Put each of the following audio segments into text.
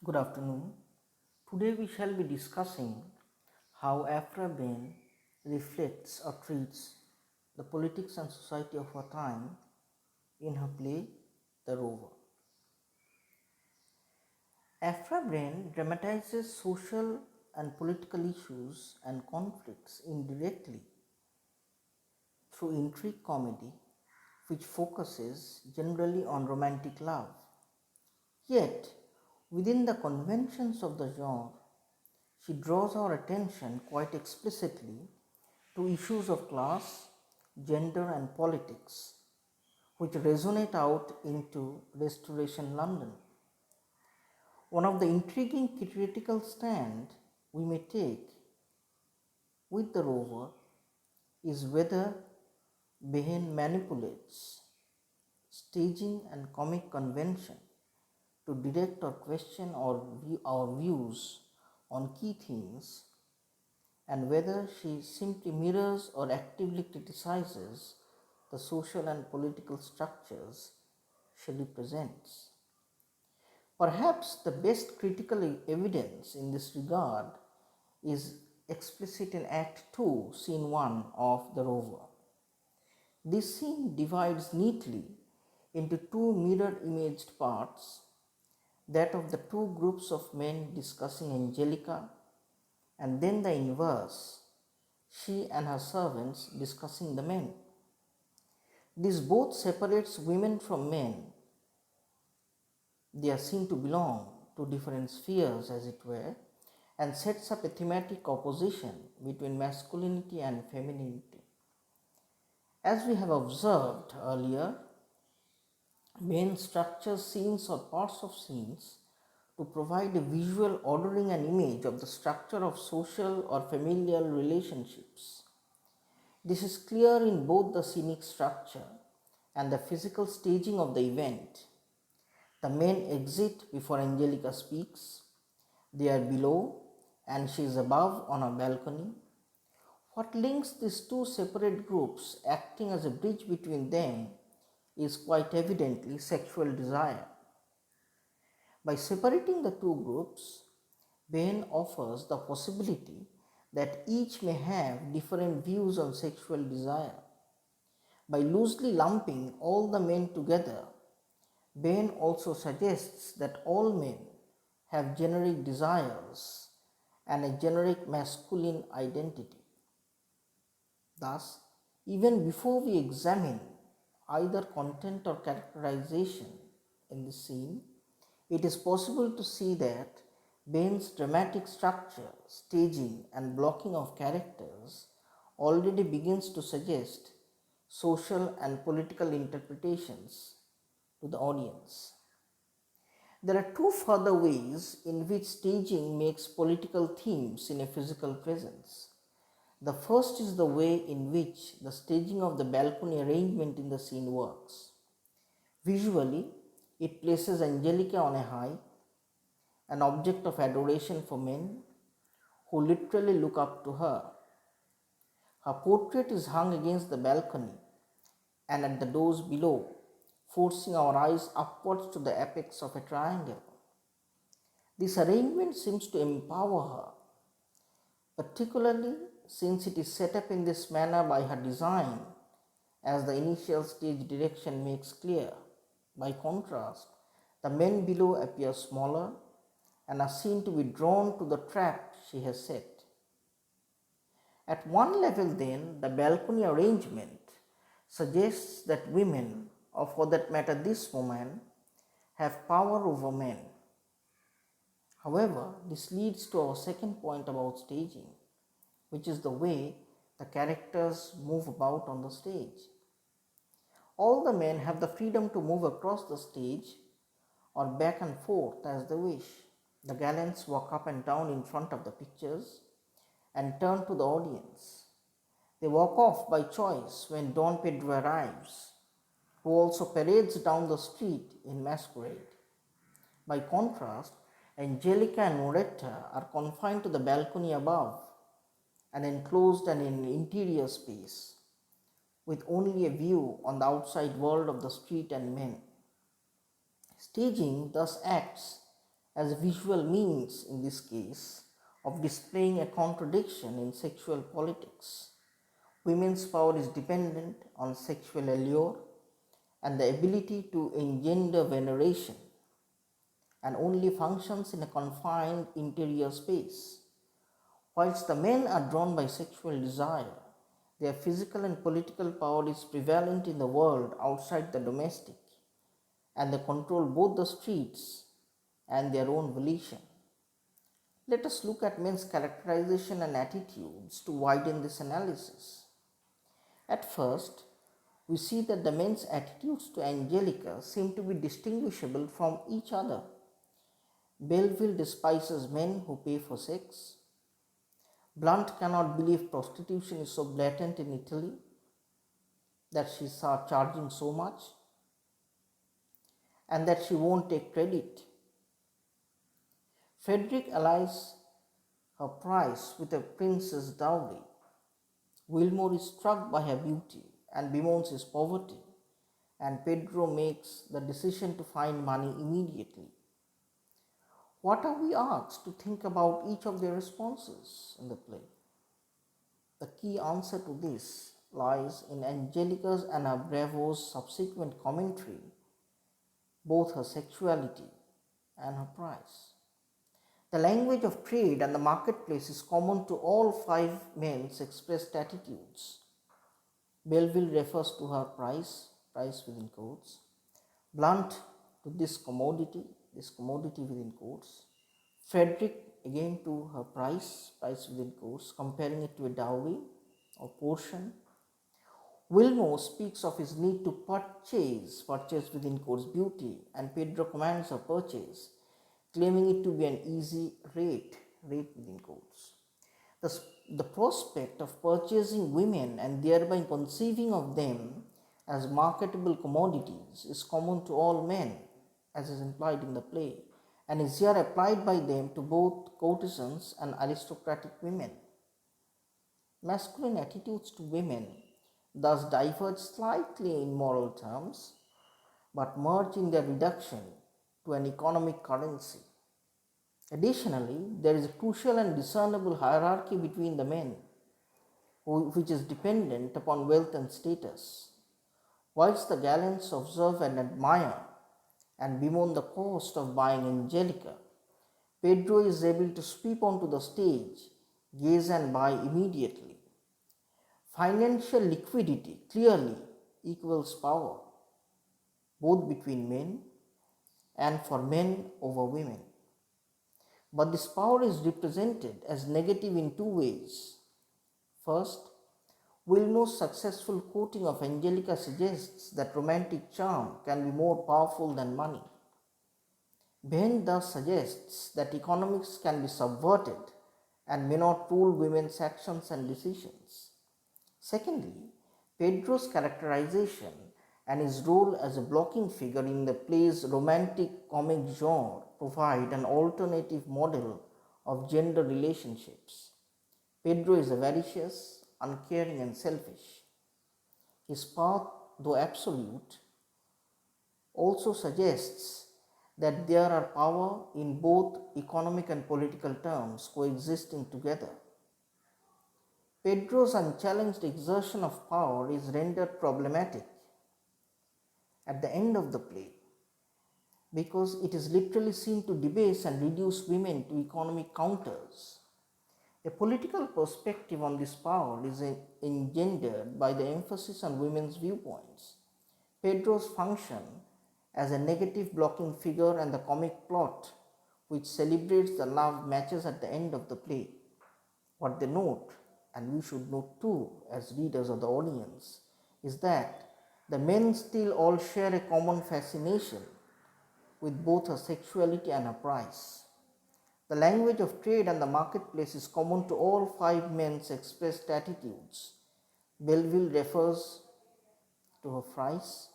Good afternoon. Today we shall be discussing how Aphra Behn reflects or treats the politics and society of her time in her play The Rover. Aphra Behn dramatizes social and political issues and conflicts indirectly through intrigue comedy, which focuses generally on romantic love. Yet, within the conventions of the genre, she draws our attention quite explicitly to issues of class, gender, and politics, which resonate out into Restoration London. One of the intriguing critical stands we may take with the Rover is whether Behn manipulates staging and comic convention to direct or question our views on key themes, and whether she simply mirrors or actively criticizes the social and political structures she represents. Perhaps the best critical evidence in this regard is explicit in Act 2, Scene 1 of The Rover. This scene divides neatly into two mirror imaged parts, that of the two groups of men discussing Angelica, and then the inverse, she and her servants discussing the men. This both separates women from men. They are seen to belong to different spheres, as it were, and sets up a thematic opposition between masculinity and femininity. As we have observed earlier, Behn structures scenes or parts of scenes to provide a visual ordering and image of the structure of social or familial relationships. This is clear in both the scenic structure and the physical staging of the event. The men exit before Angelica speaks. They are below and she is above on a balcony. What links these two separate groups, acting as a bridge between them, is quite evidently sexual desire. By separating the two groups, Behn offers the possibility that each may have different views on sexual desire. By loosely lumping all the men together, Behn also suggests that all men have generic desires and a generic masculine identity. Thus, even before we examine either content or characterization in the scene, it is possible to see that Behn's dramatic structure, staging, and blocking of characters already begins to suggest social and political interpretations to the audience. There are two further ways in which staging makes political themes in a physical presence. The first is the way in which the staging of the balcony arrangement in the scene works. Visually, it places Angelica on a high, an object of adoration for men who literally look up to her. Her portrait is hung against the balcony and at the doors below, forcing our eyes upwards to the apex of a triangle. This arrangement seems to empower her, particularly since it is set up in this manner by her design, as the initial stage direction makes clear. By contrast, the men below appear smaller and are seen to be drawn to the trap she has set. At one level, then, the balcony arrangement suggests that women, or for that matter this woman, have power over men. However, this leads to our second point about staging, which is the way the characters move about on the stage. All the men have the freedom to move across the stage or back and forth as they wish. The gallants walk up and down in front of the pictures and turn to the audience. They walk off by choice when Don Pedro arrives, who also parades down the street in masquerade. By contrast, Angelica and Moretta are confined to the balcony above, an enclosed and an interior space, with only a view on the outside world of the street and men. Staging thus acts as a visual means, in this case, of displaying a contradiction in sexual politics. Women's power is dependent on sexual allure and the ability to engender veneration, and only functions in a confined interior space. Whilst the men are drawn by sexual desire, their physical and political power is prevalent in the world outside the domestic, and they control both the streets and their own volition. Let us look at men's characterization and attitudes to widen this analysis. At first, we see that the men's attitudes to Angelica seem to be distinguishable from each other. Belleville despises men who pay for sex. Blunt cannot believe prostitution is so blatant in Italy that she is charging so much and that she won't take credit. Frederick allies her price with a prince's dowry. Wilmore is struck by her beauty and bemoans his poverty, and Pedro makes the decision to find money immediately. What are we asked to think about each of their responses in the play? The key answer to this lies in Angelica's and her bravo's subsequent commentary, both her sexuality and her price. The language of trade and the marketplace is common to all five men's expressed attitudes. Belleville refers to her price within quotes. Blunt to this commodity within quotes. Frederick again to her price within quotes, comparing it to a dowry or portion. Wilmore speaks of his need to purchase within quotes, beauty, and Pedro commands her purchase, claiming it to be an easy rate within quotes. The prospect of purchasing women and thereby conceiving of them as marketable commodities is common to all men, as is implied in the play, and is here applied by them to both courtesans and aristocratic women. Masculine attitudes to women thus diverge slightly in moral terms, but merge in their reduction to an economic currency. Additionally, there is a crucial and discernible hierarchy between the men, which is dependent upon wealth and status. Whilst the gallants observe and admire and bemoan the cost of buying Angelica, Pedro is able to sweep onto the stage, gaze and buy immediately. Financial liquidity clearly equals power, both between men and for men over women. But this power is represented as negative in two ways. First, Wilmore's successful quoting of Angelica suggests that romantic charm can be more powerful than money. Behn thus suggests that economics can be subverted and may not rule women's actions and decisions. Secondly, Pedro's characterization and his role as a blocking figure in the play's romantic comic genre provide an alternative model of gender relationships. Pedro is avaricious, uncaring and selfish. His path, though absolute, also suggests that there are power in both economic and political terms coexisting together. Pedro's unchallenged exertion of power is rendered problematic at the end of the play, because it is literally seen to debase and reduce women to economic counters. A political perspective on this power is engendered by the emphasis on women's viewpoints. Pedro's function as a negative blocking figure and the comic plot which celebrates the love matches at the end of the play. What they note, and we should note too as readers of the audience, is that the men still all share a common fascination with both her sexuality and her price. The language of trade and the marketplace is common to all five men's expressed attitudes. Belleville refers to her price.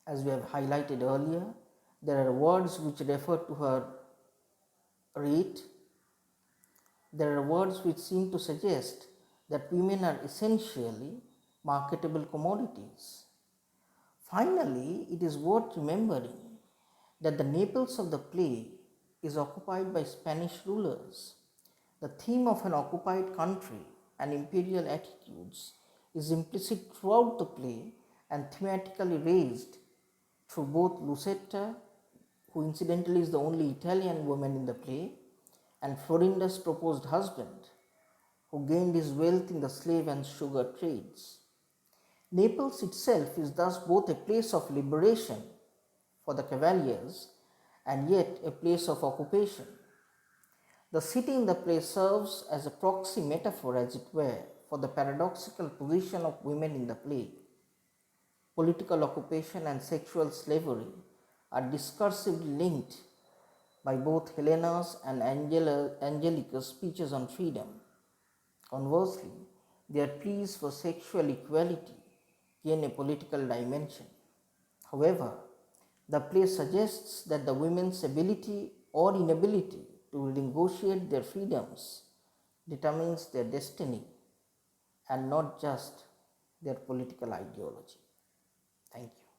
As we have highlighted earlier, there are words which refer to her rate. There are words which seem to suggest that women are essentially marketable commodities. Finally, it is worth remembering that the Naples of the play is occupied by Spanish rulers. The theme of an occupied country and imperial attitudes is implicit throughout the play and thematically raised through both Lucetta, who incidentally is the only Italian woman in the play, and Florinda's proposed husband, who gained his wealth in the slave and sugar trades. Naples itself is thus both a place of liberation for the cavaliers and yet a place of occupation. The city in the play serves as a proxy metaphor, as it were, for the paradoxical position of women in the play. Political occupation and sexual slavery are discursively linked by both Helena's and Angelica's speeches on freedom. Conversely, their pleas for sexual equality gain a political dimension. However, the play suggests that the women's ability or inability to negotiate their freedoms determines their destiny and not just their political ideology. Thank you.